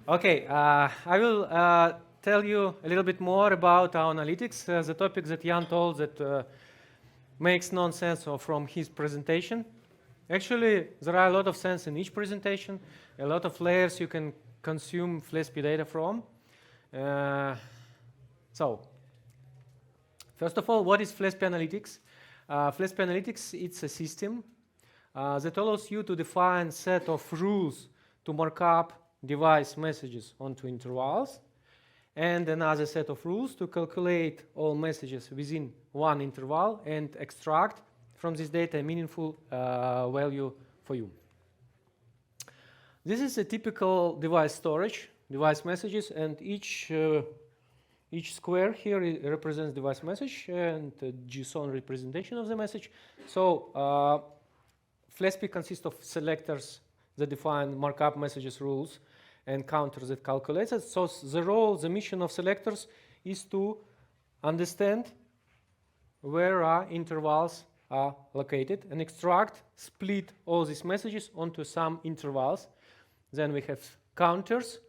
Okay, I will tell you a little bit more about our analytics, the topic that Jan told that makes no sense from his presentation. Actually, there are a lot of sense in each presentation, a lot of layers you can consume flespi data from. So, first of all, what is flespi analytics? Flespi analytics, it's a system that allows you to define a set of rules to mark up device messages onto intervals, and another set of rules to calculate all messages within one interval and extract from this data a meaningful value for you. This is a typical device storage, device messages, and each square here represents device message and JSON representation of the message. So flespi consists of selectors that define markup messages rules and counters that calculate it. So the mission of selectors is to understand where our intervals are located and extract, split all these messages onto some intervals. Then we have counters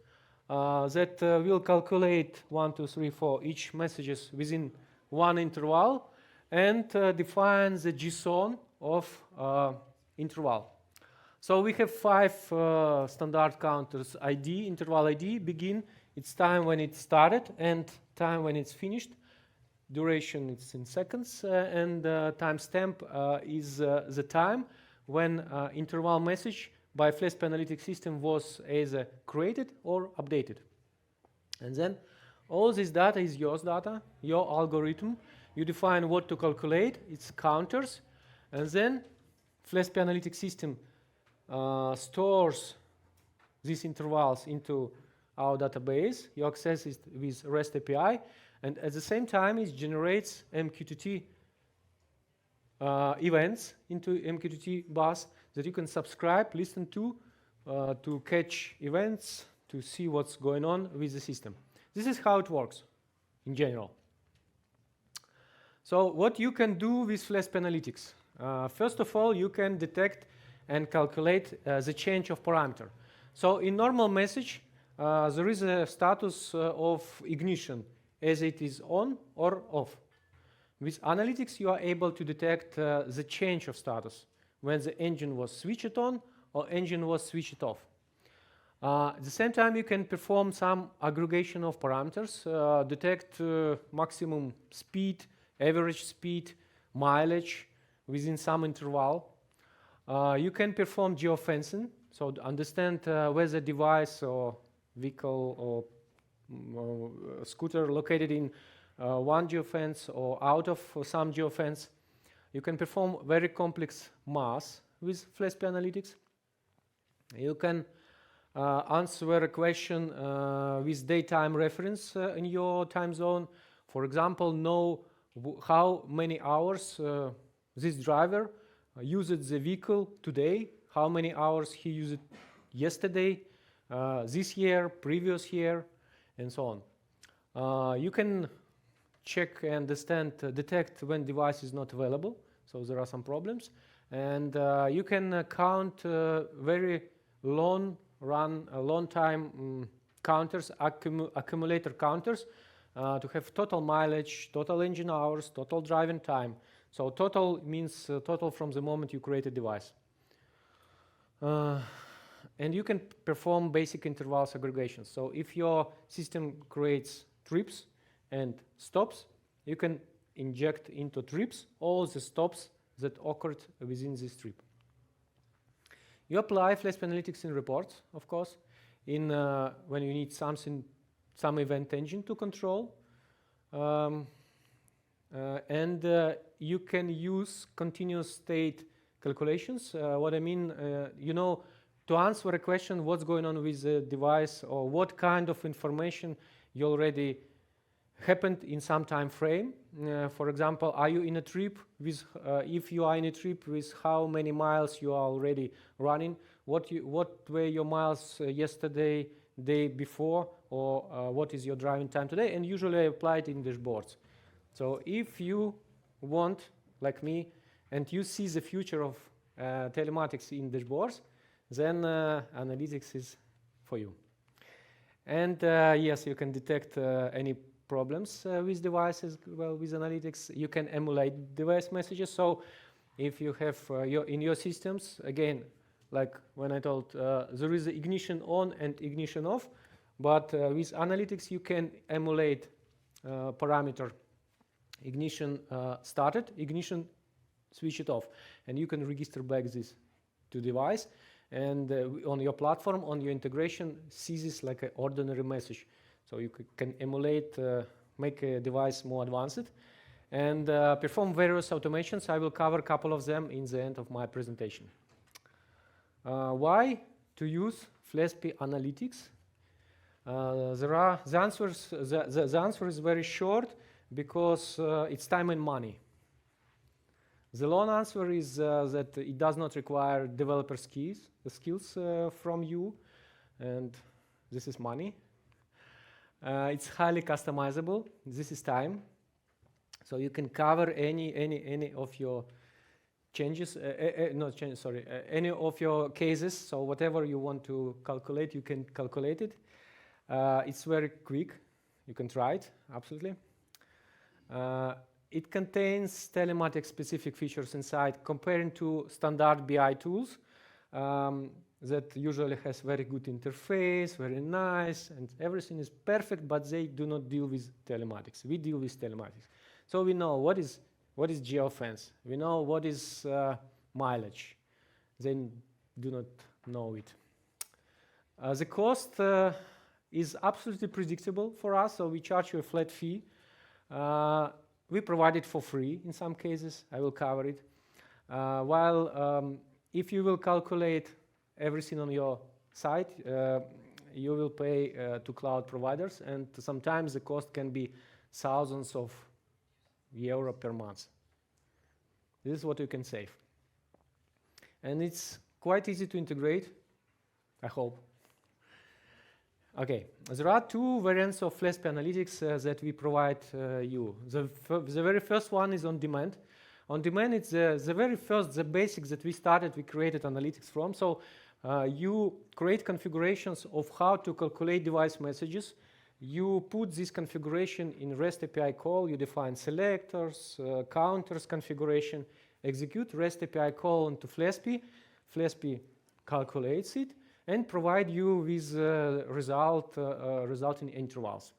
that will calculate 1, 2, 3, 4 each messages within one interval and define the JSON of interval. So we have 5 standard counters: ID, interval ID, begin, it's time when it started and time when it's finished. Duration, it's in seconds, and timestamp is the time when interval message by flespi analytic system was either created or updated. And then all this data is your data, your algorithm. You define what to calculate, it's counters, and then flespi analytic system stores these intervals into our database. You access it with REST API, and at the same time it generates MQTT events into MQTT bus that you can subscribe, listen to catch events, to see what's going on with the system. This is how it works in general. So what you can do with flespi analytics? First of all, you can detect and calculate the change of parameter. So in normal message, there is a status of ignition, as it is on or off. With analytics, you are able to detect the change of status, when the engine was switched on or engine was switched off. At the same time, you can perform some aggregation of parameters, detect maximum speed, average speed, mileage within some interval. You can perform geofencing, so to understand whether device or vehicle or scooter located in one geofence or out of some geofence. You can perform very complex math with flespi analytics. You can answer a question with daytime reference in your time zone. For example, know how many hours this driver used the vehicle today, how many hours he used it yesterday, this year, previous year, and so on. You can check and understand, detect when device is not available, so there are some problems, and you can count very long time counters, accumulator counters, to have total mileage, total engine hours, total driving time. So total means total from the moment you create a device. And you can perform basic intervals aggregations. So if your system creates trips and stops, you can inject into trips all the stops that occurred within this trip. You apply flespi analytics in reports, of course, in when you need something, some event engine to control. And you can use continuous state calculations. What I mean, you know, to answer a question, what's going on with the device or what kind of information you already happened in some time frame. For example, are you in a trip with, if you are in a trip with how many miles you are already running, what were your miles yesterday, day before, or what is your driving time today, and usually I apply it in dashboards. So if you want, like me, and you see the future of telematics in dashboards, then analytics is for you. And yes, you can detect any problems with devices. Well, with analytics, you can emulate device messages. So if you have in your systems, again, like when I told, there is ignition on and ignition off, but with analytics, you can emulate parameter ignition started, ignition switch it off, and you can register back this to device, and on your platform, on your integration, sees this like an ordinary message. So you can emulate, make a device more advanced, and perform various automations. I will cover a couple of them in the end of my presentation. Why to use flespi analytics? The answer is very short, because it's time and money. The long answer is that it does not require developer skills from you, and this is money. It's highly customizable. This is time, so you can cover any of your changes. Any of your cases. So whatever you want to calculate, you can calculate it. It's very quick. You can try it, absolutely. It contains telematics specific features inside, comparing to standard BI tools that usually has very good interface, very nice, and everything is perfect, but they do not deal with telematics. We deal with telematics. So we know what is geofence. We know what is mileage. They do not know it. The cost is absolutely predictable for us, so we charge you a flat fee. We provide it for free in some cases. I will cover it. While if you will calculate everything on your site, you will pay to cloud providers, and sometimes the cost can be thousands of euro per month. This is what you can save. And it's quite easy to integrate, I hope. Okay, there are two variants of flespi analytics that we provide you. The very first one is on demand. On demand, it's the very first, the basics that we created analytics from. So you create configurations of how to calculate device messages. You put this configuration in REST API call. You define selectors, counters configuration, execute REST API call into flespi. Flespi calculates it and provide you with result in intervals.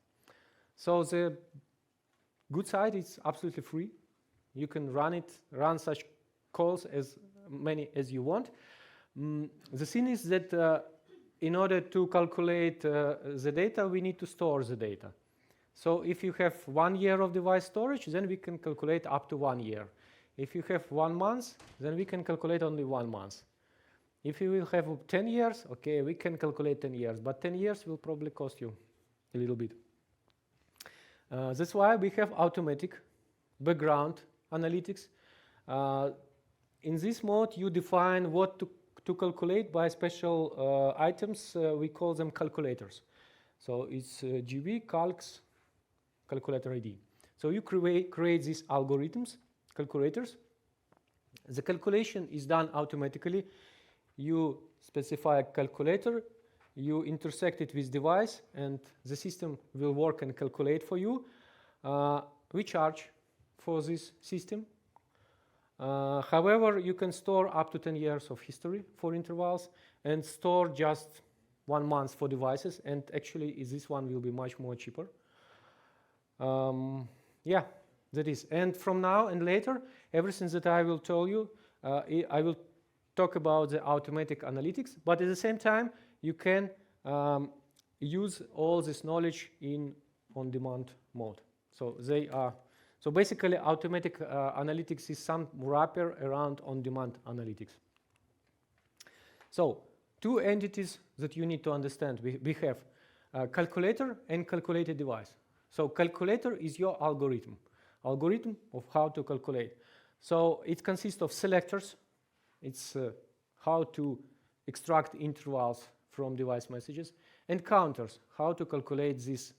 So the good side is absolutely free. You can run such calls as many as you want. The thing is that in order to calculate the data, we need to store the data. So if you have 1 year of device storage, then we can calculate up to 1 year. If you have 1 month, then we can calculate only 1 month. If you will have 10 years, okay, we can calculate 10 years, but 10 years will probably cost you a little bit. That's why we have automatic background analytics. In this mode, you define what to calculate by special items. We call them calculators. So it's GB, calcs, calculator ID. So you create these algorithms, calculators. The calculation is done automatically. You specify a calculator, you intersect it with device, and the system will work and calculate for you. We charge for this system. However, you can store up to 10 years of history for intervals and store just 1 month for devices, and actually this one will be much more cheaper. Yeah, that is. And from now and later, everything that I will tell you, I will talk about the automatic analytics, but at the same time, you can use all this knowledge in on-demand mode. So so basically, automatic analytics is some wrapper around on-demand analytics. So 2 entities that you need to understand. We have calculator and calculated device. So calculator is your algorithm of how to calculate. So it consists of selectors. It's how to extract intervals from device messages, and counters, how to calculate these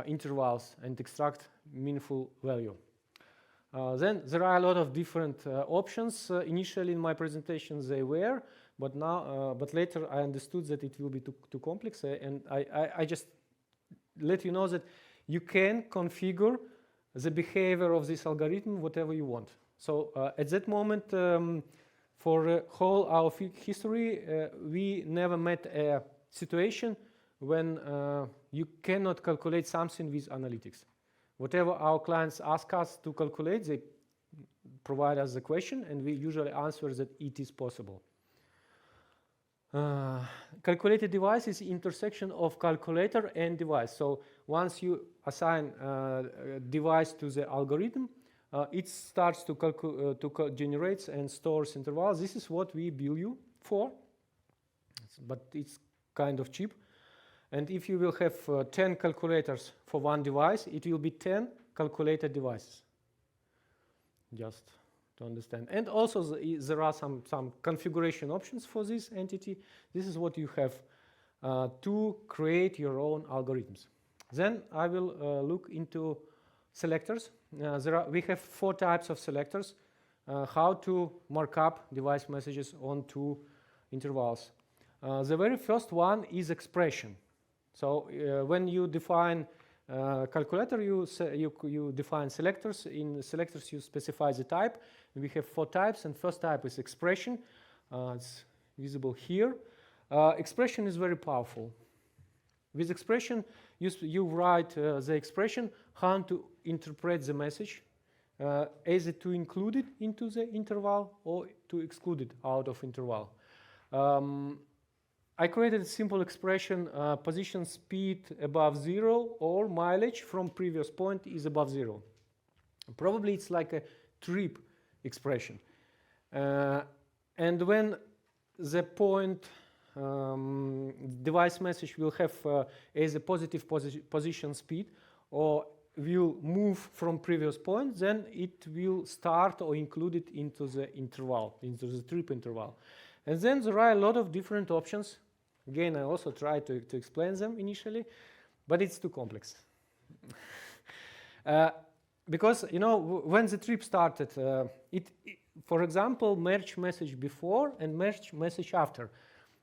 intervals and extract meaningful value. Then there are a lot of different options. Initially in my presentation they were, but later I understood that it will be too complex, and I just let you know that you can configure the behavior of this algorithm whatever you want. So at that moment, for whole our history, we never met a situation when you cannot calculate something with analytics. Whatever our clients ask us to calculate, they provide us the question, and we usually answer that it is possible. Calculated device is intersection of calculator and device. So once you assign a device to the algorithm, it starts to generate and stores intervals. This is what we bill you for, but it's kind of cheap. And if you will have 10 calculators for one device, it will be 10 calculated devices. Just to understand. And also there are some configuration options for this entity. This is what you have to create your own algorithms. Then I will look into selectors. We have 4 types of selectors. How to mark up device messages onto intervals. The very first one is expression. So when you define calculator, you define selectors. In selectors, you specify the type. We have 4 types, and first type is expression. It's visible here. Expression is very powerful. With expression, you write the expression, how to interpret the message, either to include it into the interval or to exclude it out of interval. I created a simple expression, position speed above 0 or mileage from previous point is above 0. Probably it's like a trip expression. And when the point device message will have as a positive position speed or will move from previous point, then it will start or include it into the interval, into the trip interval. And then there are a lot of different options. Again, I also tried to explain them initially, but it's too complex. Because, you know, when the trip started, for example, merge message before and merge message after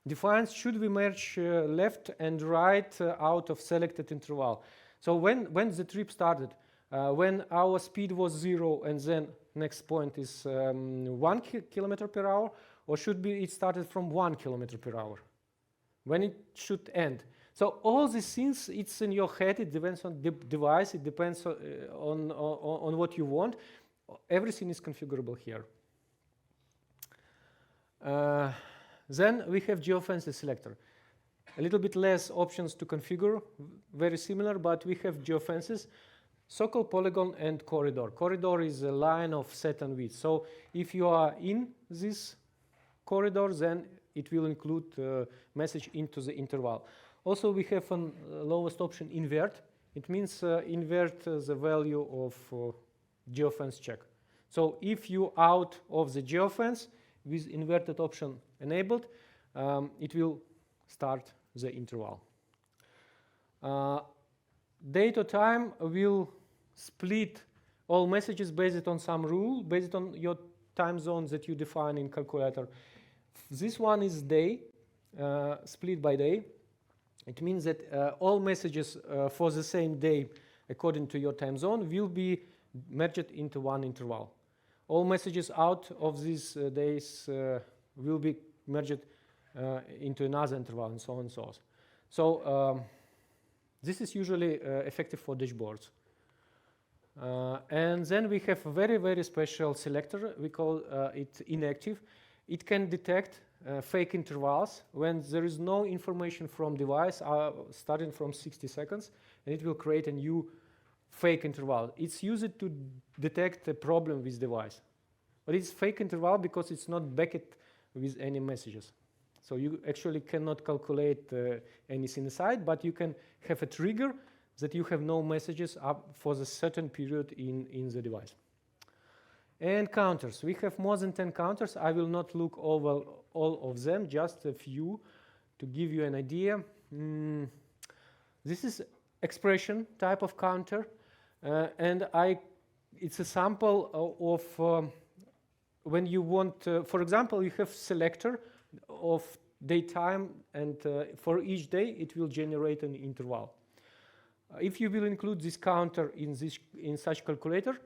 defines should we merge left and right out of selected interval. So when the trip started, when our speed was 0 and then next point is 1 kilometer per hour, or should be it started from 1 kilometer per hour? When it should end. So all these things, it's in your head. It depends on the device. It depends on what you want. Everything is configurable here. Then we have geofences selector. A little bit less options to configure, very similar, but we have geofences, circle, polygon, and corridor. Corridor is a line of set and width. So if you are in this corridor, then it will include message into the interval. Also, we have a lowest option, invert. It means invert the value of geofence check. So if you out of the geofence with inverted option enabled, it will start the interval. Date or time will split all messages based on some rule, based on your time zone that you define in calculator. This one is day, split by day. It means that all messages for the same day, according to your time zone, will be merged into one interval. All messages out of these days will be merged into another interval, and so on and so on. So this is usually effective for dashboards. And then we have a very, very special selector. We call it inactive. It can detect fake intervals when there is no information from device starting from 60 seconds, and it will create a new fake interval. It's used to detect a problem with device. But it's fake interval because it's not backed with any messages. So you actually cannot calculate anything inside, but you can have a trigger that you have no messages up for the certain period in the device. And counters. We have more than 10 counters. I will not look over all of them, just a few to give you an idea. This is expression type of counter, and it's a sample of when you want, for example, you have selector of daytime, and for each day it will generate an interval. If you will include this counter in such calculator,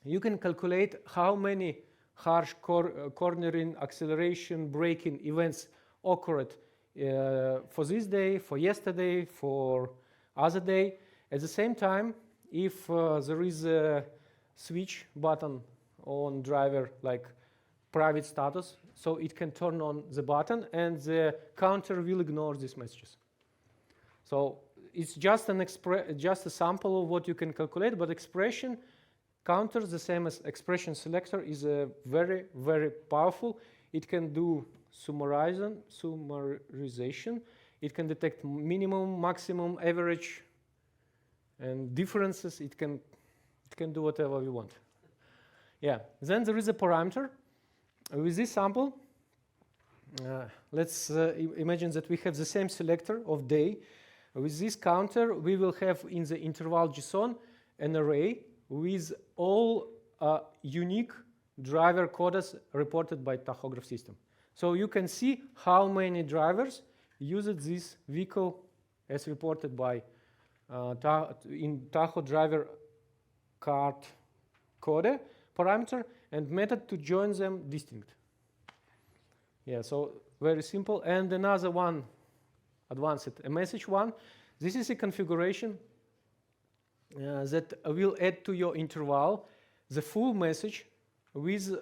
you can calculate how many harsh cornering, acceleration, braking events occurred for this day, for yesterday, for other day. At the same time, if there is a switch button on driver, like private status, so it can turn on the button and the counter will ignore these messages. So it's just a sample of what you can calculate, but expression counter, the same as expression selector, is very, very powerful. It can do summarization. It can detect minimum, maximum, average, and differences. It can do whatever we want. Yeah. Then there is a parameter. With this sample, let's imagine that we have the same selector of day. With this counter, we will have in the interval JSON an array with all unique driver codes reported by tachograph system. So you can see how many drivers used this vehicle as reported by in Tacho driver card code parameter and method to join them distinct. Yeah, so very simple. And another one, advanced, a message one. This is a configuration that will add to your interval the full message with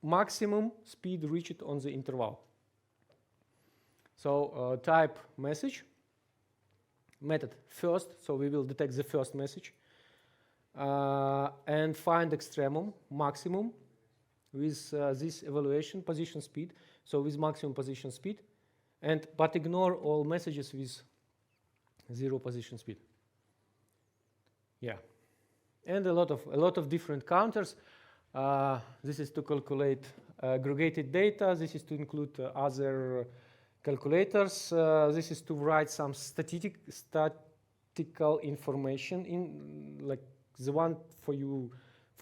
maximum speed reached on the interval. So type message, method first, so we will detect the first message, and find extremum, maximum, with this evaluation position speed, so with maximum position speed, but ignore all messages with 0 position speed. Yeah, and a lot of different counters. This is to calculate aggregated data. This is to include other calculators. This is to write some statistical information in, like the one for your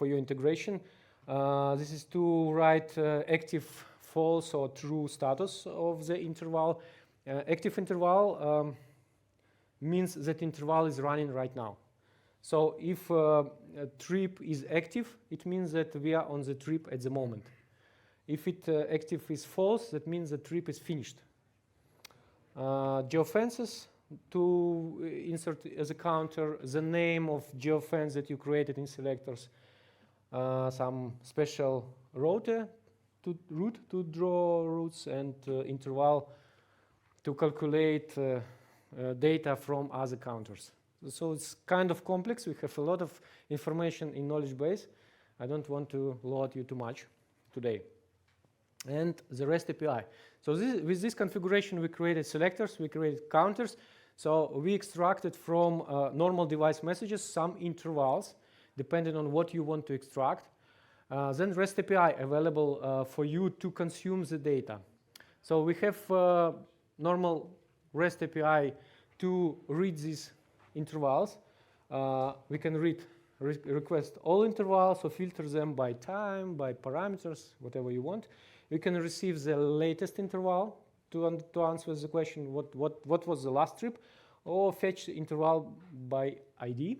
integration. This is to write active, false, or true status of the interval. Active interval means that interval is running right now. So if a trip is active, it means that we are on the trip at the moment. If active is false, that means the trip is finished. Geofences, to insert as a counter the name of geofence that you created in selectors, some special route to draw routes, and interval to calculate data from other counters. So it's kind of complex. We have a lot of information in knowledge base. I don't want to load you too much today. And the REST API. So with this configuration, we created selectors, we created counters. So we extracted from normal device messages some intervals, depending on what you want to extract. Then REST API available for you to consume the data. So we have normal REST API to read these intervals. We can request all intervals, or filter them by time, by parameters, whatever you want. You can receive the latest interval to answer the question, what was the last trip, or fetch the interval by ID.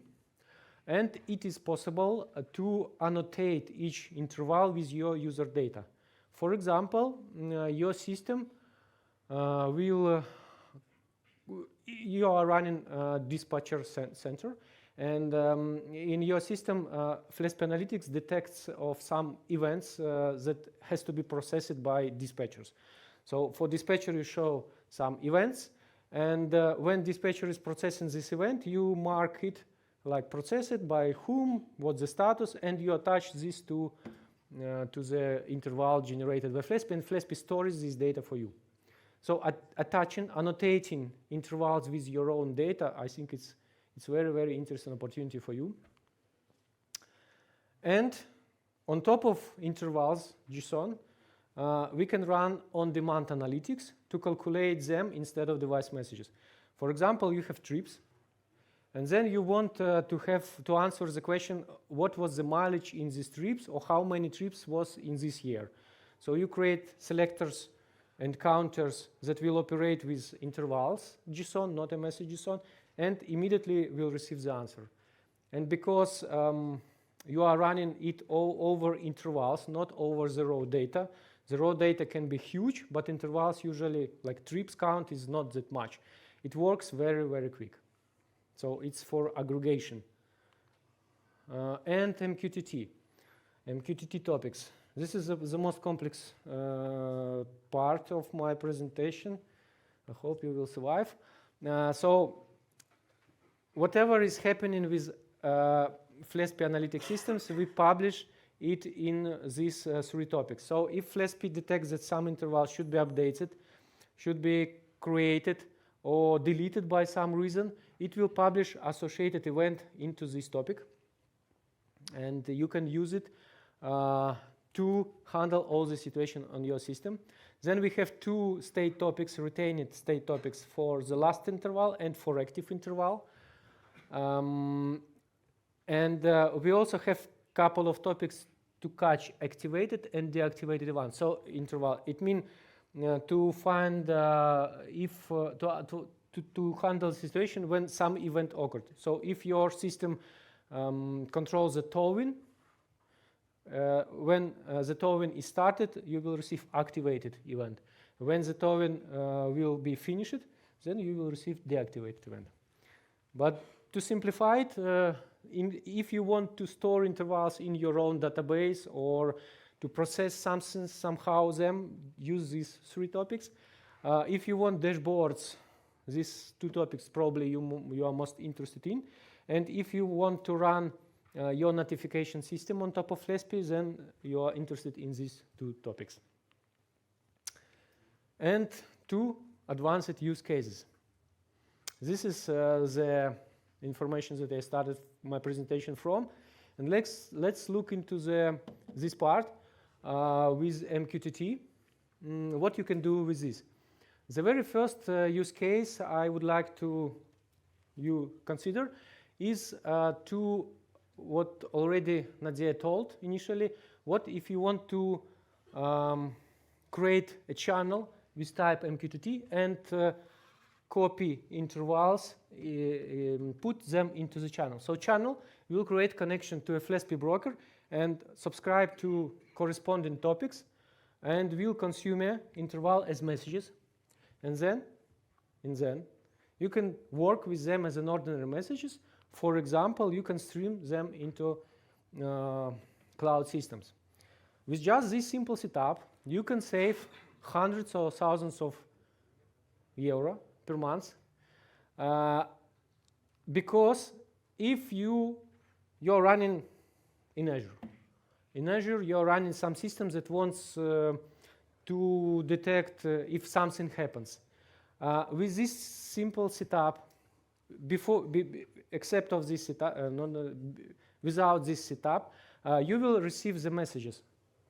And it is possible to annotate each interval with your user data. For example, your system you are running dispatcher center, and in your system, flespi analytics detects of some events that has to be processed by dispatchers. So for dispatcher, you show some events, and when dispatcher is processing this event, you mark it like processed by whom, what's the status, and you attach this to the interval generated by flespi, and flespi stores this data for you. So annotating intervals with your own data, I think it's very, very interesting opportunity for you. And on top of intervals, JSON, we can run on-demand analytics to calculate them instead of device messages. For example, you have trips, and then you want to answer the question, what was the mileage in these trips, or how many trips was in this year. So you create selectors and counters that will operate with intervals JSON, not a message JSON, and immediately will receive the answer. And because you are running it all over intervals, not over the raw data. The raw data can be huge, but intervals usually, like trips count, is not that much. It works very, very quick. So it's for aggregation. And MQTT topics. This is the most complex part of my presentation. I hope you will survive. So whatever is happening with flespi analytic systems, we publish it in these 3 topics. So if flespi detects that some interval should be updated, should be created or deleted by some reason, it will publish associated event into this topic. And you can use it to handle all the situation on your system. Then we have 2 state topics, retained state topics for the last interval and for active interval. And we also have a couple of topics to catch activated and deactivated events. So interval, it means to find if to handle the situation when some event occurred. So if your system controls the towing, when the towing is started, you will receive activated event. When the towing will be finished, then you will receive deactivated event. But to simplify it, if you want to store intervals in your own database or to process something somehow, them use these 3 topics. If you want dashboards, these 2 topics probably you are most interested in. And if you want to run your notification system on top of flespi, then you are interested in these 2 topics. And 2 advanced use cases. This is the information that I started my presentation from. And let's look into this part with MQTT. What you can do with this. The very first use case I would like you consider is to what already Nadia told initially. What if you want to create a channel with type MQTT and copy intervals, put them into the channel. So channel will create connection to a flespi broker and subscribe to corresponding topics and will consume an interval as messages. And then you can work with them as an ordinary messages. For example, you can stream them into cloud systems. With just this simple setup, you can save hundreds or thousands of euro per month, because if you're running in Azure, you're running some systems that wants to detect if something happens. With this simple setup, except of this setup, without this setup, you will receive the messages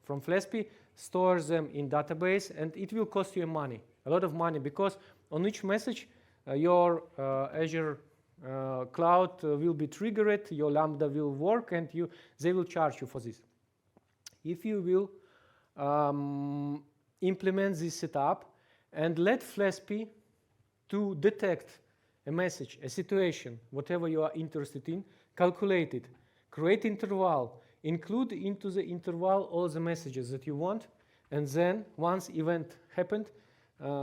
from flespi, store them in database, and it will cost you money, a lot of money, because on each message, your Azure cloud will be triggered, your Lambda will work, and they will charge you for this. If you will implement this setup and let flespi to detect a message, a situation, whatever you are interested in, calculate it, create interval, include into the interval all the messages that you want, and then once event happened,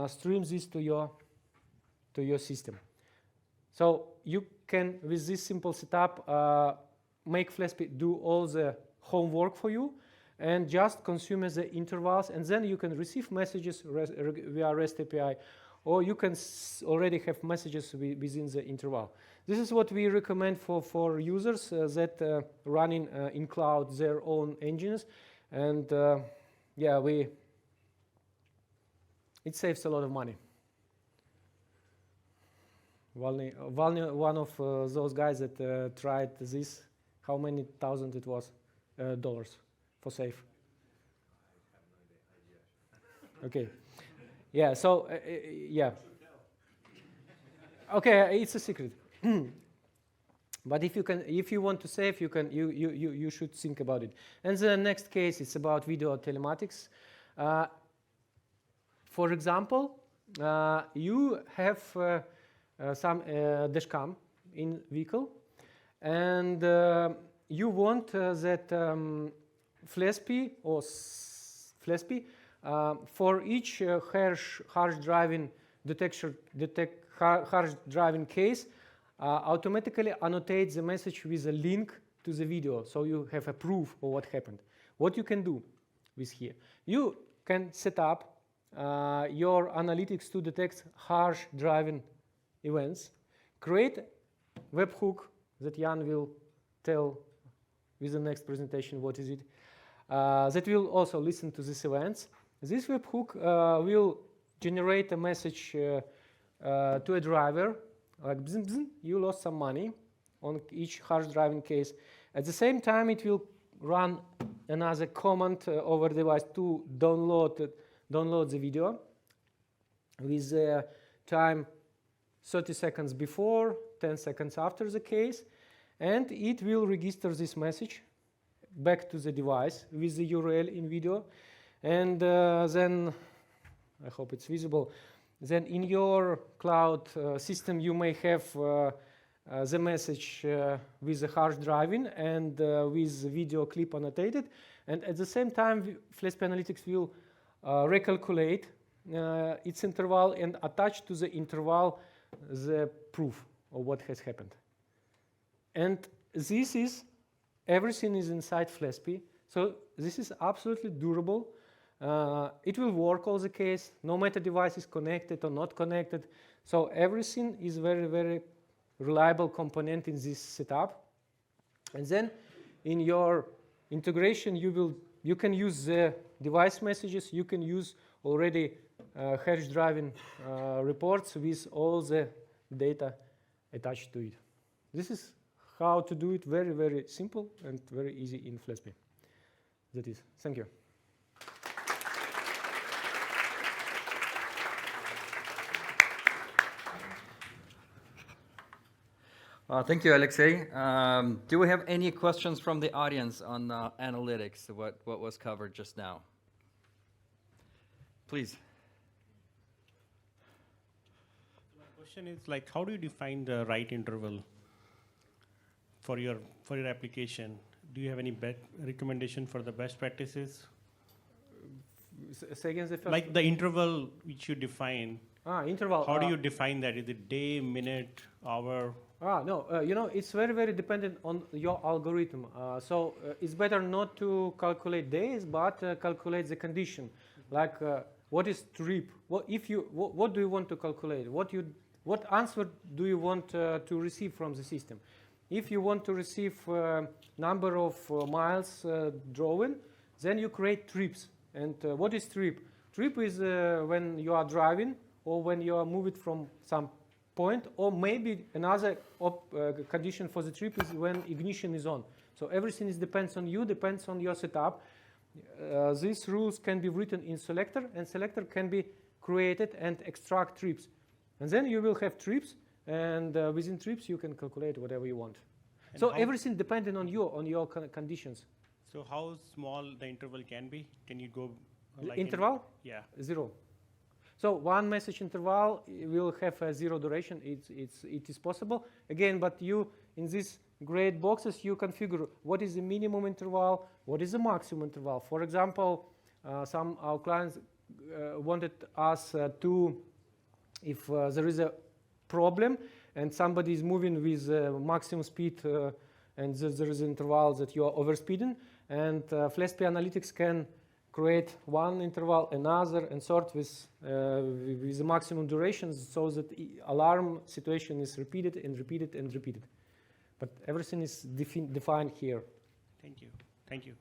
stream this to your system. So you can, with this simple setup, make flespi do all the homework for you and just consume the intervals, and then you can receive messages via REST API, or you can already have messages within the interval. This is what we recommend for users that running in cloud their own engines, and yeah, it saves a lot of money. One of those guys that tried this, how many thousand it was dollars for save? Okay, yeah. So yeah. Okay, it's a secret. But if you want to save, you should think about it. And the next case is about video telematics. For example, you have some dashcam in vehicle, and you want that flespi or flespi for each harsh driving harsh driving case automatically annotate the message with a link to the video, so you have a proof of what happened. What you can do with here, you can set up your analytics to detect harsh driving events, create webhook that Jan will tell with the next presentation what is it, that will also listen to these events. This webhook will generate a message to a driver, like bzz, bzz, you lost some money on each harsh driving case. At the same time, it will run another command over the device to download the video with time 30 seconds before, 10 seconds after the case, and it will register this message back to the device with the URL in video, and then, I hope it's visible, then in your cloud system you may have the message with the harsh driving and with the video clip annotated, and at the same time flespi Analytics will recalculate its interval and attach to the interval the proof of what has happened. And this is, everything is inside flespi, so this is absolutely durable. It will work all the case, no matter device is connected or not connected. So everything is very, very reliable component in this setup. And then in your integration, you can use the device messages, you can use already harsh driving reports with all the data attached to it. This is how to do it, very, very simple and very easy in flespi. That is. Thank you. Thank you, Aliaksei. Do we have any questions from the audience on analytics, what was covered just now? Please. My question is, like, how do you define the right interval for your application? Do you have any recommendation for the best practices? Say again the first. Like the interval which you define. Interval. How do you define that? Is it day, minute, hour? No, it's very, very dependent on your algorithm. So it's better not to calculate days, but calculate the condition. Like what is trip? What do you want to calculate? What answer do you want to receive from the system? If you want to receive number of miles driven, then you create trips. And what is trip? Trip is when you are driving or when you are moving from some point, or maybe another condition for the trip is when ignition is on. So everything depends on you, depends on your setup. These rules can be written in selector, and selector can be created and extract trips. And then you will have trips, and within trips you can calculate whatever you want. And so everything depending on you, on your conditions. So how small the interval can be? Can you go like interval? Yeah. 0. So one message interval will have a 0 duration. It is possible. Again, but you, in these gray boxes, you configure what is the minimum interval, what is the maximum interval. For example, some our clients wanted us to, if there is a problem and somebody is moving with maximum speed and there is an interval that you are overspeeding, and flespi Analytics can create one interval, another, and sort with the maximum durations so that alarm situation is repeated and repeated and repeated. But everything is defined here. Thank you. Thank you.